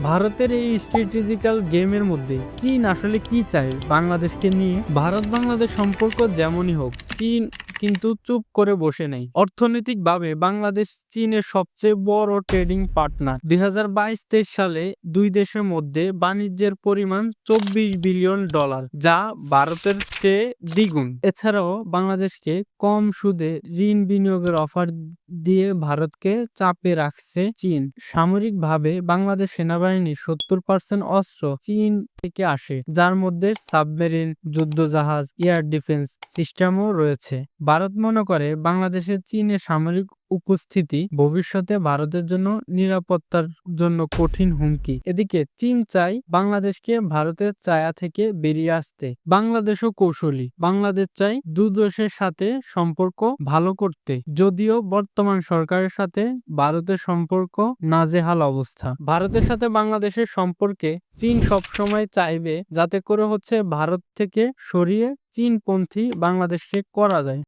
ভারতের এই স্ট্র্যাটেজিক্যাল গেমের মধ্যে চীন আসলে কি চায় বাংলাদেশকে নিয়ে? ভারত বাংলাদেশ সম্পর্ক যেমনই হোক, চীন কিন্তু চুপ করে বসে নেই। অর্থনৈতিকভাবে বাংলাদেশ চীনের সবচেয়ে বড় ট্রেডিং পার্টনার। 2022-23 সালে দুই দেশের মধ্যে বাণিজ্যের পরিমাণ $24 বিলিয়ন, যা ভারতের চেয়ে দ্বিগুণ। এছাড়াও বাংলাদেশকে কম সুদে ঋণ বিনিয়োগের অফার দিয়ে ভারতকে চাপে রাখছে চীন। সামরিকভাবে বাংলাদেশ সেনাবাহিনীর 70% অস্ত্র চীন থেকে আসে, যার মধ্যে সাবমেরিন, যুদ্ধজাহাজ, এয়ার ডিফেন্স সিস্টেমও রয়েছে। ভারত মনে করে বাংলাদেশের চীনের সামরিক উপস্থিতি ভবিষ্যতে ভারতের জন্য নিরাপত্তার জন্য কঠিন হুমকি। এদিকে চীন চায় বাংলাদেশকে ভারতের ছায়া থেকে বেরিয়ে আসতে। বাংলাদেশও কৌশলী। বাংলাদেশ চায় দুই দেশের সাথে সম্পর্ক ভালো করতে, যদিও বর্তমান সরকারের সাথে ভারতের সম্পর্ক নাজেহাল অবস্থা। ভারতের সাথে বাংলাদেশের সম্পর্কে চীন সবসময় চাইবে যাতে করে ভারত থেকে সরিয়ে চীনপন্থী বাংলাদেশকে করা যায়।